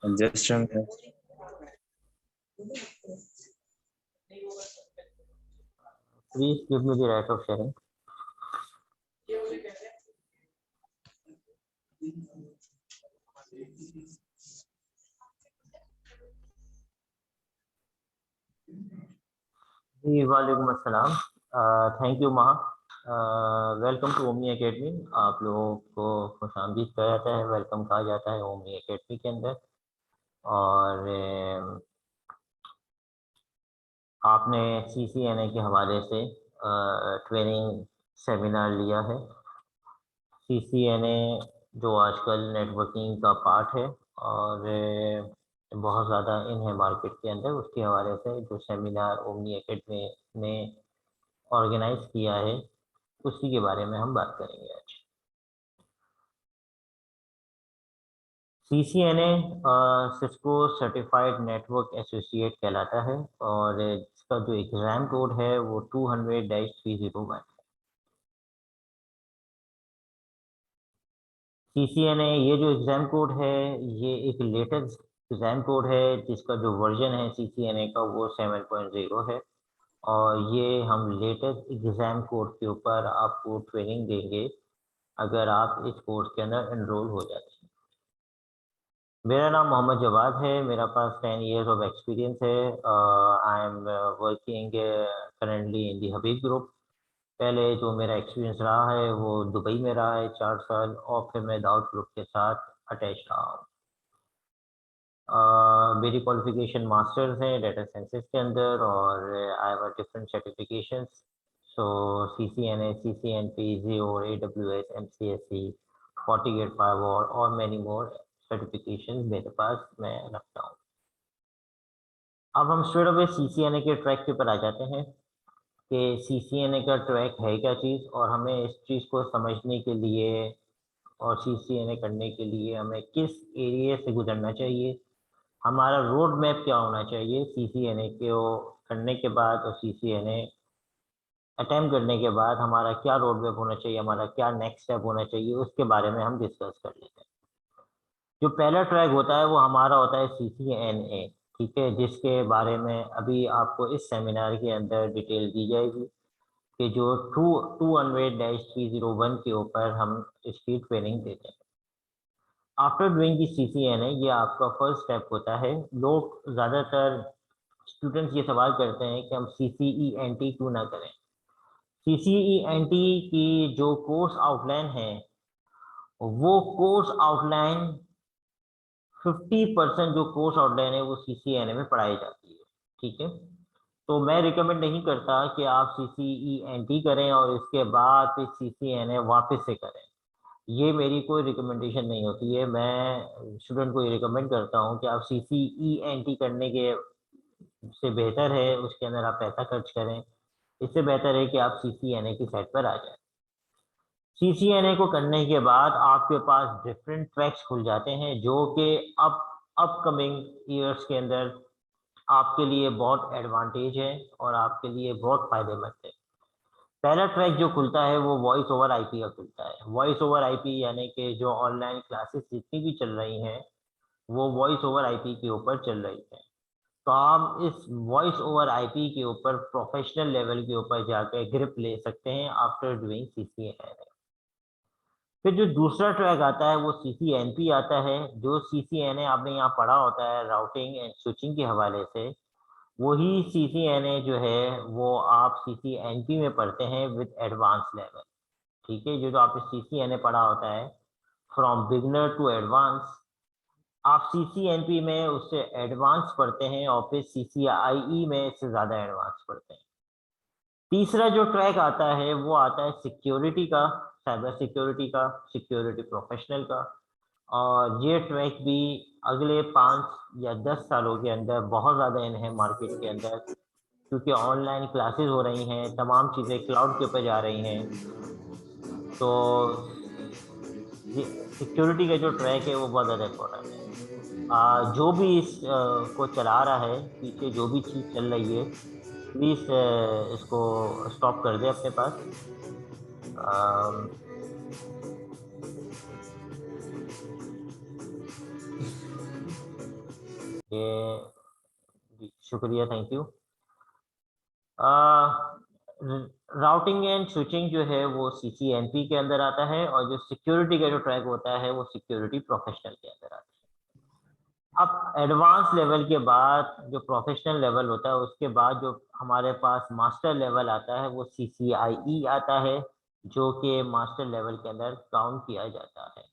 Just a minute. Please give me the right of sharing. जी वालेकुम अस्सलाम। Thank you माँ। Welcome to Omni academy. आप लोगों को खुशामदीद कहा जाता है, वेलकम कहा जाता है ओमनी एकेडमी के अंदर। और आपने CCNA के हवाले से ट्रेनिंग सेमिनार लिया है। CCNA जो आजकल नेटवर्किंग का पार्ट है और बहुत ज़्यादा इन है मार्केट के अंदर, उसके हवाले से जो सेमिनार ओमनी एकेडमी ने ऑर्गेनाइज किया है उसी के बारे में हम बात करेंगे आज। CCNA Cisco certified network associate कहलाता है और इसका जो एग्ज़ाम कोड है वो 200-301 है। CCNA ये जो एग्ज़ाम कोड है ये एक लेटेस्ट एग्ज़ाम कोड है जिसका जो वर्जन है CCNA का वो 7.0 है। और ये हम लेटेस्ट एग्ज़ाम कोड के ऊपर आपको ट्रेनिंग देंगे अगर आप इस कोर्स के अंदर एनरोल हो जाते हैं। मेरा नाम मोहम्मद जवाद है, मेरा पास 10 इयर्स ऑफ एक्सपीरियंस है। I am working currently in the Habib group. पहले जो मेरा एक्सपीरियंस रहा है वो दुबई में रहा है 4 साल, और फिर मैं दाऊद ग्रुप के साथ अटैच रहा हूँ। मेरी क्वालिफिकेशन मास्टर्स है डाटा साइंसेस के अंदर और I have different certifications. So CCNA, CCNP, Zio, AWS, MCSE, FortiGate Firewall और मैनी मोर सर्टिफिकेशन मेरे पास मैं रखता हूँ। अब हम स्ट्रेट अवे CCNA के ट्रैक के ऊपर आ जाते हैं कि CCNA का ट्रैक है क्या चीज़, और हमें इस चीज़ को समझने के लिए और CCNA करने के लिए हमें किस एरिया से गुजरना चाहिए, हमारा रोड मैप क्या होना चाहिए CCNA को करने के बाद और CCNA अटेम्प्ट करने के बाद हमारा क्या रोड मैप होना चाहिए, हमारा क्या नेक्स्ट स्टेप होना चाहिए, उसके बारे में हम डिस्कस कर लेते हैं। जो पहला ट्रैक होता है वो हमारा होता है CCNA, ठीक है, जिसके बारे में अभी आपको इस सेमिनार के अंदर डिटेल दी जाएगी कि जो 200-301 के ऊपर हम इसकी ट्रेनिंग देते हैं। आफ्टर डूइंग दी CCNA ये आपका फर्स्ट स्टेप होता है। लोग ज़्यादातर स्टूडेंट्स ये सवाल करते हैं कि हम CCENT क्यों ना करें। CCENT की जो कोर्स आउटलाइन है वो कोर्स आउटलाइन 50% जो कोर्स आउटलाइन है वो CCNA में पढ़ाई जाती है, ठीक है। तो मैं रिकमेंड नहीं करता कि आप CCENT करें और इसके बाद फिर CCNA वापस से करें। ये मेरी कोई रिकमेंडेशन नहीं होती है। मैं स्टूडेंट को ये रिकमेंड करता हूँ कि आप CCENT करने के से बेहतर है उसके अंदर आप पैसा खर्च करें, इससे बेहतर है कि आप CCNA की साइट पर आ जाएं। CCNA को करने के बाद आपके पास डिफरेंट ट्रैक्स खुल जाते हैं जो कि अपकमिंग ईयर्स के अंदर आपके लिए बहुत एडवांटेज है और आपके लिए बहुत फायदेमंद है। पहला ट्रैक जो खुलता है वो वॉइस ओवर आईपी का खुलता है। वॉइस ओवर आईपी यानी कि जो ऑनलाइन क्लासेस जितनी भी चल रही हैं वो वॉइस ओवर आईपी के ऊपर चल रही है। तो आप इस वॉइस ओवर आईपी के ऊपर प्रोफेशनल लेवल के ऊपर जाकर ग्रिप ले सकते हैं आफ्टर डूइंग CCNA। फिर जो दूसरा ट्रैक आता है वो CCNP आता है। जो CCNA आपने यहाँ पढ़ा होता है राउटिंग एंड स्विचिंग के हवाले से, वही CCNA जो है वो आप CCNP में पढ़ते हैं विद एडवांस लेवल, ठीक है। जो जो आपने CCNA पढ़ा होता है फ्रॉम बिगनर टू एडवांस, आप CCNP में उससे एडवांस पढ़ते हैं और फिर CCIE में इससे ज़्यादा एडवांस पढ़ते हैं। तीसरा जो ट्रैक आता है वो आता है सिक्योरिटी का, साइबर सिक्योरिटी का, सिक्योरिटी प्रोफेशनल का। और ये ट्रैक भी अगले 5 या 10 सालों के अंदर बहुत ज़्यादा इन है मार्केट के अंदर, क्योंकि ऑनलाइन क्लासेस हो रही हैं, तमाम चीज़ें क्लाउड के ऊपर जा रही हैं। तो सिक्योरिटी का जो ट्रैक है वो बहुत ज़्यादा इम्पोर्टेंट है। जो भी इस को चला रहा है पीछे, जो भी चीज़ चल रही है, प्लीज़ इसको स्टॉप कर दे अपने पास। अम, ये शुक्रिया, thank you. Routing and switching जो है वो CCNP के अंदर आता है, और जो सिक्योरिटी का जो ट्रैक होता है वो सिक्योरिटी प्रोफेशनल के अंदर आता है। अब एडवांस लेवल के बाद जो प्रोफेशनल लेवल होता है, उसके बाद जो हमारे पास मास्टर लेवल आता है वो CCIE आता है, जो कि मास्टर लेवल के अंदर काउंट किया जाता है।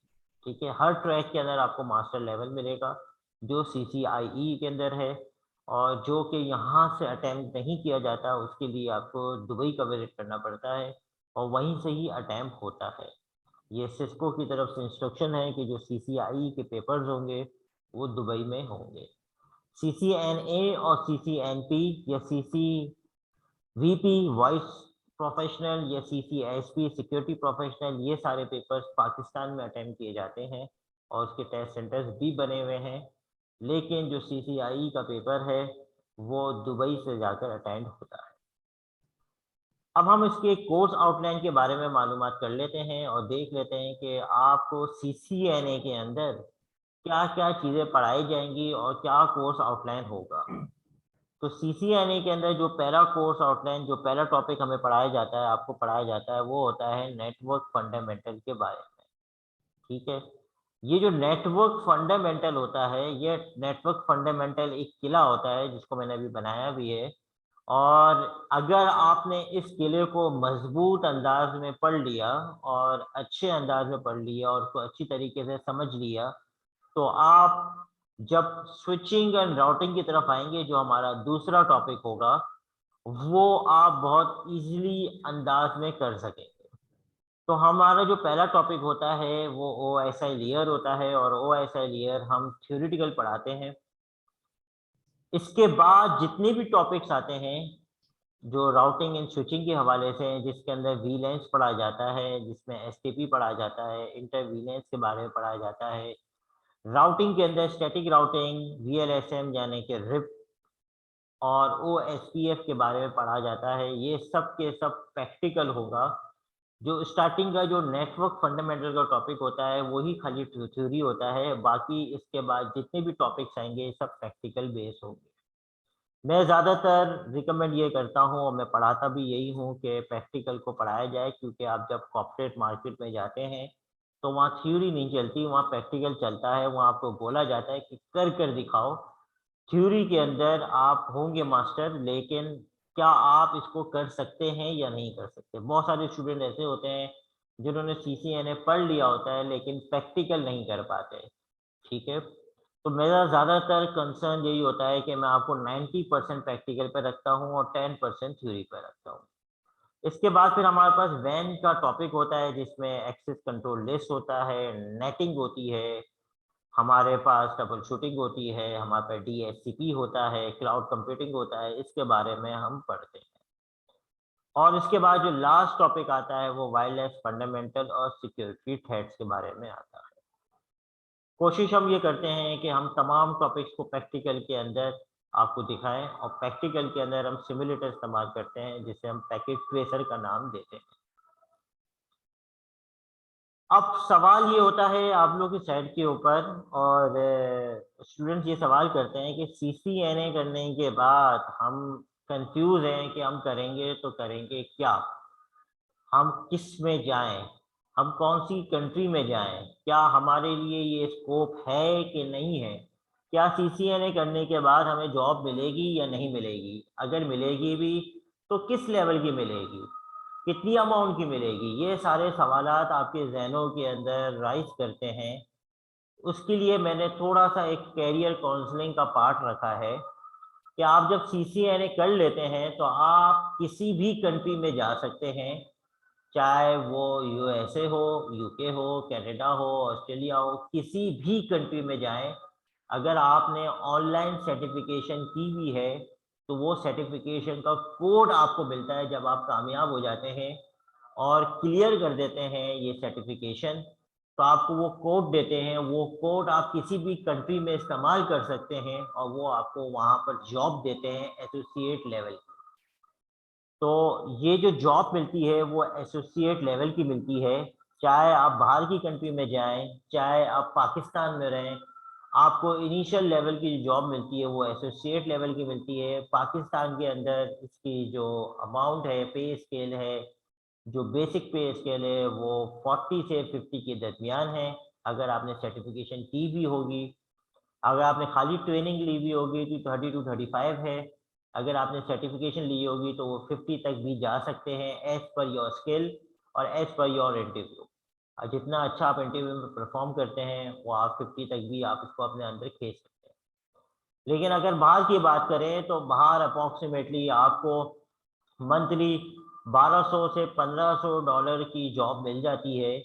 ठीक है, हर ट्रैक के अंदर आपको मास्टर लेवल मिलेगा जो CCIE के अंदर है, और जो कि यहाँ से अटेम्प्ट नहीं किया जाता, उसके लिए आपको दुबई का विजिट करना पड़ता है और वहीं से ही अटेम्प्ट होता है। ये सिस्को की तरफ से इंस्ट्रक्शन है कि जो CCIE के पेपर्स होंगे वो दुबई में होंगे। CCNA और CCNP या CCVP वॉइस प्रोफेशनल या CCSP सिक्योरिटी प्रोफेशनल, ये सारे पेपर्स पाकिस्तान में अटेम्प्ट किए जाते हैं और उसके टेस्ट सेंटर्स भी बने हुए हैं। लेकिन जो CCIE का पेपर है वो दुबई से जाकर अटेंड होता है। अब हम इसके कोर्स आउटलाइन के बारे में मालूमात कर लेते हैं और देख लेते हैं कि आपको CCNA के अंदर क्या-क्या चीज़ें पढ़ाई जाएँगी और क्या कोर्स आउटलाइन होगा। तो CCNA के अंदर जो पहला कोर्स आउटलाइन, जो पहला टॉपिक हमें पढ़ाया जाता है, आपको पढ़ाया जाता है, वो होता है नेटवर्क फंडामेंटल के बारे में। ठीक है? ये जो नेटवर्क फंडामेंटल होता है, ये नेटवर्क फंडामेंटल एक किला होता है जिसको मैंने अभी बनाया भी है, और अगर आपने इस किले को मज़बूत अंदाज़ में पढ़ लिया और अच्छे अंदाज़ में पढ़ लिया और उसको अच्छी तरीके से समझ लिया, तो आप जब स्विचिंग एंड राउटिंग की तरफ आएँगे, जो हमारा दूसरा टॉपिक होगा, वो आप बहुत ईज़िली अंदाज़ में कर सकेंगे। तो हमारा जो पहला टॉपिक होता है वो OSI लेयर होता है, और OSI लेयर हम थ्योरेटिकल पढ़ाते हैं। इसके बाद जितने भी टॉपिक्स आते हैं जो राउटिंग एंड स्विचिंग के हवाले से हैं, जिसके अंदर VLANs पढ़ा जाता है, जिसमें STP पढ़ा जाता है, इंटर VLANs के बारे में पढ़ाया जाता है। राउटिंग के अंदर स्टैटिक राउटिंग, VLSM यानी कि रिप और OSPF के बारे में पढ़ा जाता है। ये सब के सब प्रैक्टिकल होगा। जो स्टार्टिंग का जो नेटवर्क फंडामेंटल का टॉपिक होता है वही खाली थ्योरी होता है, बाकी इसके बाद जितने भी टॉपिक्स आएँगे सब प्रैक्टिकल बेस होंगे। मैं ज़्यादातर रिकमेंड ये करता हूँ और मैं पढ़ाता भी यही हूँ कि प्रैक्टिकल को पढ़ाया जाए, क्योंकि आप जब कॉर्पोरेट मार्केट में जाते हैं, तो वहाँ थ्योरी नहीं चलती, वहाँ प्रैक्टिकल चलता है। वहाँ आपको बोला जाता है कि कर दिखाओ। थ्योरी के अंदर आप होंगे मास्टर, लेकिन क्या आप इसको कर सकते हैं या नहीं कर सकते? बहुत सारे स्टूडेंट ऐसे होते हैं जिन्होंने CCNA पढ़ लिया होता है लेकिन प्रैक्टिकल नहीं कर पाते। ठीक है? तो मेरा ज़्यादातर कंसर्न यही होता है कि मैं आपको 90% प्रैक्टिकल पे रखता हूँ और 10% थ्योरी पे रखता हूँ। इसके बाद फिर हमारे पास वैन का टॉपिक होता है जिसमें एक्सेस कंट्रोल लिस्ट होता है, नेटिंग होती है, हमारे पास ट्रबल शूटिंग होती है, हमारे पास DHCP होता है, क्लाउड कंप्यूटिंग होता है, इसके बारे में हम पढ़ते हैं। और इसके बाद जो लास्ट टॉपिक आता है वो वायरलेस फंडामेंटल और सिक्योरिटी थ्रेट्स के बारे में आता है। कोशिश हम ये करते हैं कि हम तमाम टॉपिक्स को प्रैक्टिकल के अंदर आपको दिखाएँ, और प्रैक्टिकल के अंदर हम सिम्युलेटर इस्तेमाल करते हैं जिसे हम पैकेट ट्रेसर का नाम देते हैं। अब सवाल ये होता है आप लोग की साइड के ऊपर, और स्टूडेंट्स ये सवाल करते हैं कि CCNA करने के बाद हम कंफ्यूज हैं कि हम करेंगे तो करेंगे क्या? हम किस में जाएँ? हम कौन-सी कंट्री में जाएँ? क्या हमारे लिए ये स्कोप है कि नहीं है? क्या CCNA करने के बाद हमें जॉब मिलेगी या नहीं मिलेगी? अगर मिलेगी भी, तो किस लेवल की मिलेगी? कितनी अमाउंट की मिलेगी? ये सारे सवालात आपके ज़हनों के अंदर राइज़ करते हैं। उसके लिए मैंने थोड़ा-सा एक करियर काउंसलिंग का पार्ट रखा है कि आप जब CCNA कर लेते हैं, तो आप किसी भी कंट्री में जा सकते हैं। चाहे वो USA हो, UK हो, कनाडा हो, ऑस्ट्रेलिया हो, किसी भी कंट्री में जाएँ। अगर आपने ऑनलाइन सर्टिफ़िकेशन की हुई है, तो वो सर्टिफ़िकेशन का कोड आपको मिलता है जब आप कामयाब हो जाते हैं और क्लियर कर देते हैं ये सर्टिफ़िकेशन, तो आपको वो कोड देते हैं। वो कोड आप किसी भी कंट्री में इस्तेमाल कर सकते हैं और वो आपको वहाँ पर जॉब देते हैं एसोसिएट लेवल की। तो ये जो जॉब मिलती है वो एसोसिएट लेवल की मिलती है, चाहे आप बाहर की कंट्री में जाएँ, चाहे आप पाकिस्तान में रहें। आपको इनिशियल लेवल की जो जॉब मिलती है वो एसोसिएट लेवल की मिलती है। पाकिस्तान के अंदर इसकी जो अमाउंट है, पे स्केल है, जो बेसिक पे स्केल है वो 40 से 50 के दरमियान है। अगर आपने सर्टिफिकेशन की भी होगी, अगर आपने खाली ट्रेनिंग ली भी होगी तो 30 टू 35 है। अगर आपने सर्टिफिकेशन ली होगी तो वो 50 तक भी जा सकते हैं, एज पर योर स्किल और एज पर योर इंटरव्यू। और जितना अच्छा आप इंटरव्यू में परफॉर्म करते हैं वो आप 50 तक भी आप इसको अपने अंदर खींच सकते हैं। लेकिन अगर बाहर की बात करें तो बाहर अप्रॉक्सीमेटली आपको मंथली 1200 से 1500 डॉलर की जॉब मिल जाती है।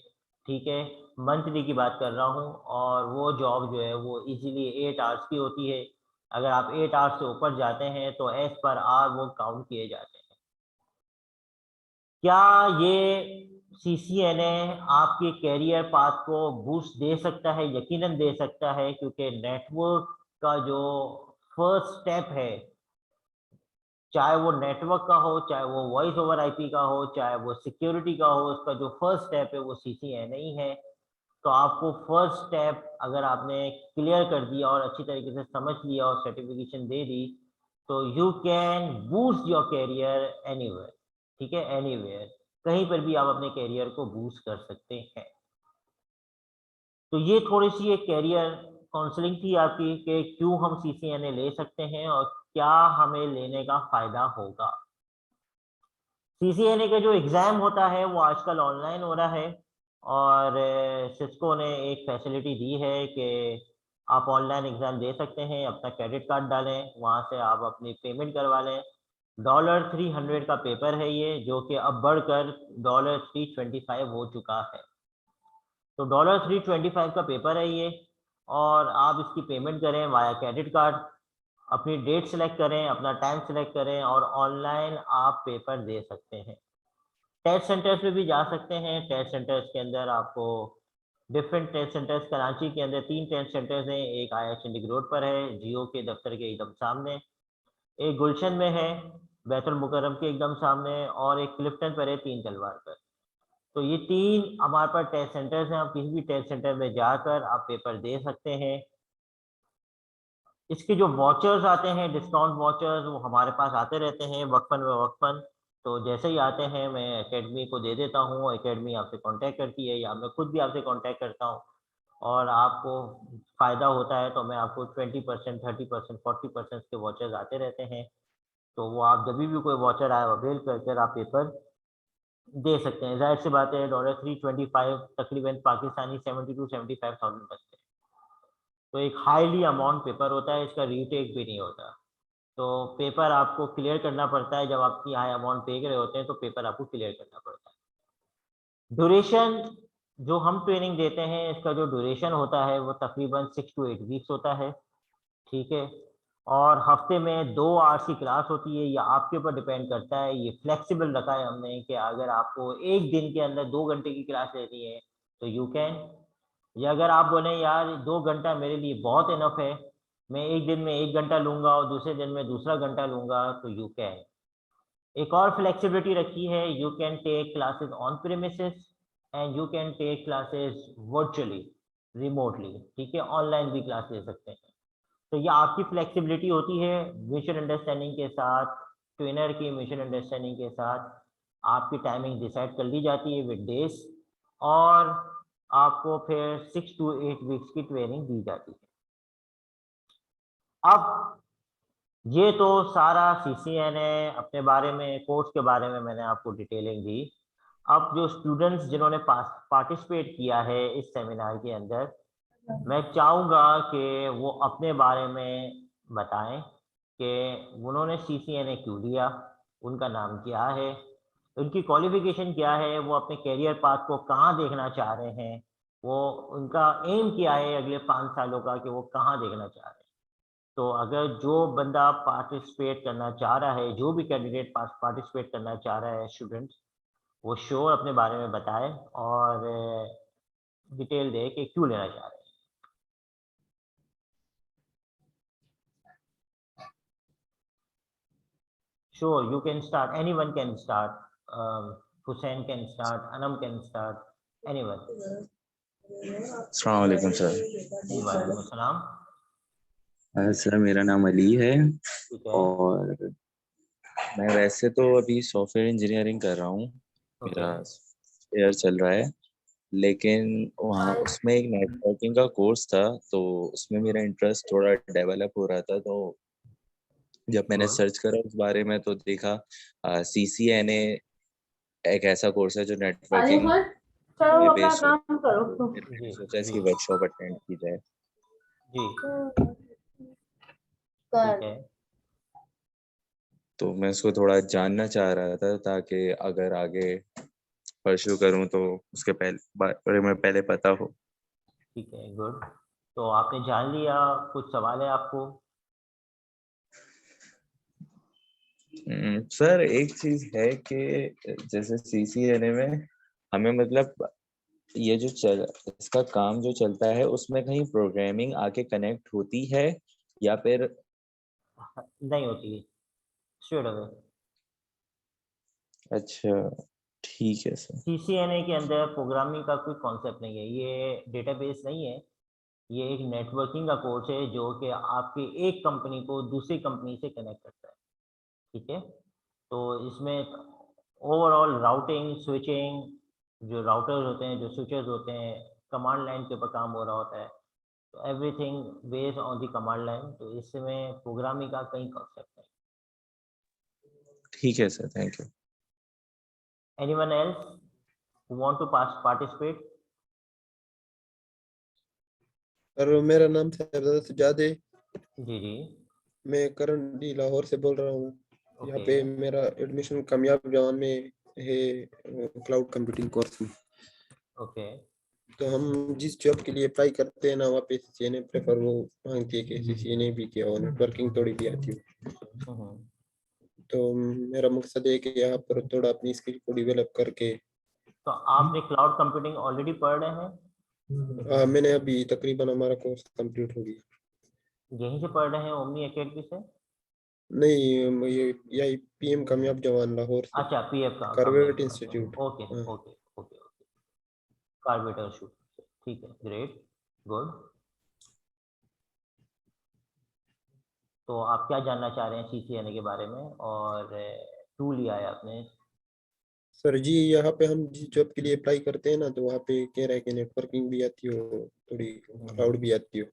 ठीक है, मंथली की बात कर रहा हूँ। और वो जॉब जो है वो इजीली 8 आवर्स की होती है। अगर आप 8 आवर्स से ऊपर जाते हैं तो एज पर आवर वो काउंट किए जाते हैं। क्या ये सीसीएनए आपके करियर पाथ को बूस्ट दे सकता है? यकीनन दे सकता है, क्योंकि नेटवर्क का जो फर्स्ट स्टेप है, चाहे वो नेटवर्क का हो, चाहे वो वॉइस ओवर आईपी का हो, चाहे वो सिक्योरिटी का हो, उसका जो फर्स्ट स्टेप है वो सीसीएनए ही है। तो आपको फर्स्ट स्टेप अगर आपने क्लियर कर दिया और अच्छी तरीके से समझ लिया और सर्टिफिकेशन दे दी, तो you can boost your career anywhere. ठीक है, एनीवेयर, कहीं पर भी आप अपने करियर को बूस्ट कर सकते हैं। तो ये थोड़ी सी एक करियर काउंसलिंग थी आपकी कि क्यों हम सीसीएनए ले सकते हैं और क्या हमें लेने का फायदा होगा। सीसीएनए का जो एग्ज़ाम होता है वो आजकल ऑनलाइन हो रहा है। और सिस्को ने एक फैसिलिटी दी है कि आप ऑनलाइन एग्ज़ाम दे सकते हैं, अपना क्रेडिट कार्ड डालें, वहाँ से आप अपनी पेमेंट करवा लें। $300 का पेपर है ये, जो कि अब बढ़कर $325 हो चुका है। तो $325 का पेपर है ये, और आप इसकी पेमेंट करें वाया क्रेडिट कार्ड। अपनी डेट सेलेक्ट करें, अपना टाइम सेलेक्ट करें और ऑनलाइन आप पेपर दे सकते हैं। टेस्ट सेंटर्स पे भी जा सकते हैं। टेस्ट सेंटर्स के अंदर आपको डिफरेंट टेस्ट सेंटर्स, कराची के अंदर 3 टेस्ट सेंटर्स हैं। एक आया सिंडिक रोड पर है, जियो के दफ्तर के एकदम सामने। एक गुलशन में है, बैतुल मुकर्रम के एकदम सामने, और एक क्लिफ्टन पर है, 3 तलवार पर। तो ये 3 हमारे पास टेस्ट सेंटर्स हैं। आप किसी भी टेस्ट सेंटर में जाकर आप पेपर दे सकते हैं। इसके जो वॉचर्स आते हैं, डिस्काउंट वॉचर्स, वो हमारे पास आते रहते हैं वक्फन व वक्फन। तो जैसे ही आते हैं मैं एकेडमी को दे देता हूँ, एकेडमी आपसे कांटेक्ट करती है या मैं खुद भी आपसे कांटेक्ट करता हूँ। और आपको फ़ायदा होता है तो मैं आपको 20%, 30%, 40% के वॉचर्स आते रहते हैं। तो वो आप जब भी कोई वॉचर आए अवेल करके आप पेपर दे सकते हैं। ज़ाहिर सी बात है, $325 तकरीबन पाकिस्तानी 70 टू 75,000 बनते हैं। तो एक हाईली अमाउंट पेपर होता है, इसका रीटेक भी नहीं होता। तो पेपर आपको क्लियर करना पड़ता है। जब आप इतनी हाई अमाउंट पे कर रहे होते हैं तो पेपर आपको क्लियर करना पड़ता है। ड्यूरेशन जो हम ट्रेनिंग देते हैं, इसका जो ड्यूरेशन होता है वो तकरीबन 6 टू 8 वीक्स होता है। ठीक है, और हफ्ते में 2 आवर्स की क्लास होती है। या आपके ऊपर डिपेंड करता है, ये फ्लेक्सिबल रखा है हमने कि अगर आपको एक दिन के अंदर 2 घंटे की क्लास लेनी है तो यू कैन। या अगर आप बोलें यार 2 घंटा मेरे लिए बहुत इनफ है, मैं एक दिन में 1 घंटा लूंगा और दूसरे दिन में दूसरा घंटा लूंगा, तो यू कैन। एक और फ्लेक्सिबिलिटी रखी है, you can take classes on premises and you can take classes virtually, remotely. ठीक है, ऑनलाइन भी क्लास ले सकते हैं। तो ये आपकी फ्लेक्सिबिलिटी होती है, म्यूचुअल अंडरस्टैंडिंग के साथ, ट्रेनर की म्यूचुअल अंडरस्टैंडिंग के साथ आपकी टाइमिंग डिसाइड कर ली जाती है विद डेज। और आपको फिर 6 टू 8 वीक्स की ट्रेनिंग दी जाती है। अब ये तो सारा सीसीएनए अपने बारे में, कोर्स के बारे में मैंने आपको डिटेलिंग दी। अब जो स्टूडेंट्स जिन्होंने पार्टिसिपेट किया है इस सेमिनार के अंदर, मैं चाहूँगा कि वो अपने बारे में बताएं कि उन्होंने सीसीएनए क्यों लिया, उनका नाम क्या है, उनकी क्वालिफिकेशन क्या है, वो अपने करियर पाथ को कहाँ देखना चाह रहे हैं, वो उनका एम क्या है अगले 5 सालों का कि वो कहाँ देखना चाह रहे हैं। तो अगर जो बंदा पार्टिसिपेट करना चाह रहा है, जो भी कैंडिडेट पार्टिसिपेट करना चाह रहा है स्टूडेंट, वो श्योर अपने बारे में बताए और डिटेल दे कि क्यों लेना चाह रहे हैं। Sure, you can start. Anyone can start. Hussein can start. Anam can start. Anyone. अस्सलाम वालेकुम सर। जी वालेकुम अस्सलाम। सर मेरा नाम अली है ठीक है। और मैं वैसे तो अभी सॉफ्टवेयर इंजीनियरिंग कर रहा हूँ। ओके। मेरा ईयर चल रहा है, लेकिन वहाँ उसमें एक नेटवर्किंग का कोर्स था, तो उसमें मेरा इंटरेस्ट थोड़ा डेवलप हो रहा था। तो जब मैंने गुड। सर्च करा उस बारे में तो देखा CCNA एक ऐसा कोर्स है जो नेटवर्किंग चलो पे अपना बेस्ड काम होता है। करो। फिर मैंने जी सोचा जी इसकी वर्कशॉप अटेंड की जाए। जी। कर ठीक है। तो मैं उसको थोड़ा जानना चाह रहा था ताकि अगर आगे परस्यू करूं तो उसके बारे में पहले पता हो। ठीक है। गुड। तो आपने जान लिया, कुछ सवाल है आपको? सर एक चीज है कि जैसे CCNA में हमें मतलब ये जो इसका काम जो चलता है उसमें कहीं प्रोग्रामिंग आके कनेक्ट होती है या फिर? नहीं होती है, स्ट्रेट अवे। अच्छा, ठीक है सर। सीसीएनए के अंदर प्रोग्रामिंग का कोई कॉन्सेप्ट नहीं है, ये डेटाबेस नहीं है। ये एक नेटवर्किंग का कोर्स है जो कि आपकी एक कंपनी को दूसरी कंपनी से कनेक्ट करता है। ठीक है। तो इसमें ओवरऑल राउटिंग, स्विचिंग, जो राउटर्स होते हैं, जो स्विचेस होते हैं, कमांड लाइन के ऊपर काम हो रहा होता है। तो everything based on the command line, तो इसमें प्रोग्रामिंग का कई कॉन्सेप्ट नहीं। ठीक है sir, thank you. Anyone else who want to participate? और मेरा नाम शहजादा सज्जाद है। जी जी। मैं करंटली लाहौर से बोल रहा हूँ। यहाँ ओके। पे मेरा एडमिशन कामयाब जवान में है, क्लाउड कंप्यूटिंग कोर्स में। ओके। तो हम जिस जॉब के लिए अप्लाई करते हैं ना, वहाँ पे CCNA प्रेफर वो मांगती है कि CCNA भी किया हो, नेटवर्किंग थोड़ी भी आती हो। हम्म। तो मेरा मकसद है कि यहाँ पर थोड़ा अपनी स्किल को डेवलप करके। तो आपने क्लाउड कंप्यूटिंग ऑलरेडी पढ़ रहे हैं? मैंने अभी तकरीबन हमारा कोर्स कंप्लीट हो गया। यहीं से पढ़ रहे हैं, ओमनी एकेडमी से? नहीं, ये PM कामयाब जवान लाहौर से, अच्छा, पीएफ का कार्बेट कामयाब। Institute. Okay okay okay okay. Carburettor shoot. ठीक है, ग्रेट, गुड। तो आप क्या जानना चाह रहे हैं सीसीएनए के बारे में, और टूल लिया है आपने? सर जी, यहाँ पे हम जिस जॉब के लिए अप्लाई करते हैं ना, तो वहाँ पे कह रहा है कि नेटवर्किंग भी आती हो, थोड़ी क्लाउड भी आती हो,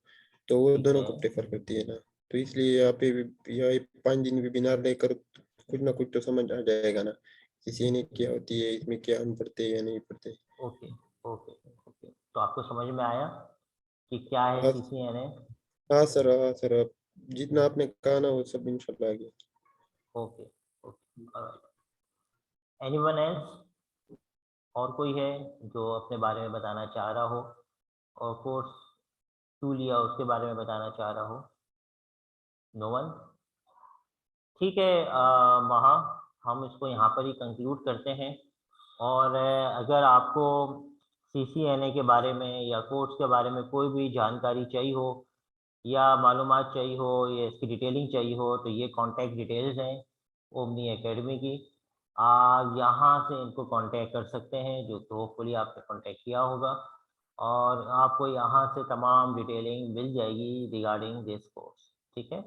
तो वो ठीक दोनों है। को प्रेफर करती है ना। तो इसलिए यहाँ पे यहाँ 5 दिन वेबिनार लेकर कुछ ना कुछ तो समझ आ जाएगा ना, किसी ने क्या होती है, इसमें क्या हम पढ़ते हैं या नहीं पढ़ते। Okay okay okay. तो आपको समझ में आया कि क्या है हाँ। सीसीएनए? हाँ सर, हाँ सर, आप जितना आपने कहा ना वो सब इंशाल्लाह आ गया। Okay okay. Anyone else? और कोई है जो अपने बारे में बताना चाह रहा हो, और कोर्स टू लिया उसके बारे में बताना चाह रहा हो? No one? ठीक है महा, हम इसको यहाँ पर ही कंक्लूड करते हैं। और अगर आपको सीसीएनए के बारे में या कोर्स के बारे में कोई भी जानकारी चाहिए हो, या मालूमात चाहिए हो, या इसकी डिटेलिंग चाहिए हो, तो ये कॉन्टैक्ट डिटेल्स हैं ओमनी एकेडमी की। आप यहाँ से इनको कांटेक्ट कर सकते हैं, जो तो होपफुली आपने कांटेक्ट किया होगा, और आपको यहाँ से तमाम डिटेलिंग मिल जाएगी रिगार्डिंग दिस कोर्स। ठीक है।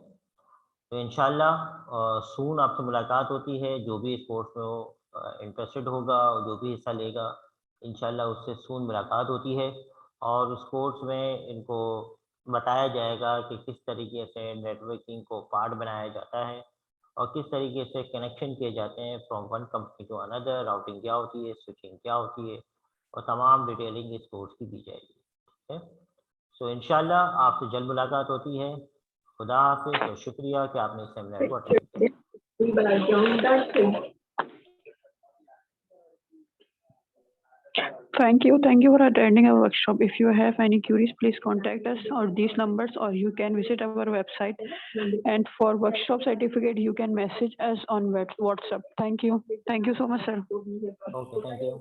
तो इंशाल्लाह सून आपसे मुलाकात होती है, जो भी इस कोर्स में इंटरेस्टेड होगा और जो भी हिस्सा लेगा, इंशाल्लाह उससे सून मुलाकात होती है। और उस कोर्स में इनको बताया जाएगा कि किस तरीके से नेटवर्किंग को पार्ट बनाया जाता है, और किस तरीके से कनेक्शन किए जाते हैं from one company to another, routing क्या होती है, स्विचिंग क्या होती है, और तमाम डिटेलिंग इस कोर्स की दी जाएगी। ठीक है। सो इंशाल्लाह आपसे जल्द मुलाकात होती है। खुदा हाफिज़, और शुक्रिया कि आपने इस सेमिनार को अटेंड किया। Thank you for attending our workshop. If you have any queries, please contact us on these numbers, or you can visit our website. And for workshop certificate, you can message us on WhatsApp. Thank you so much, sir. Okay, thank you.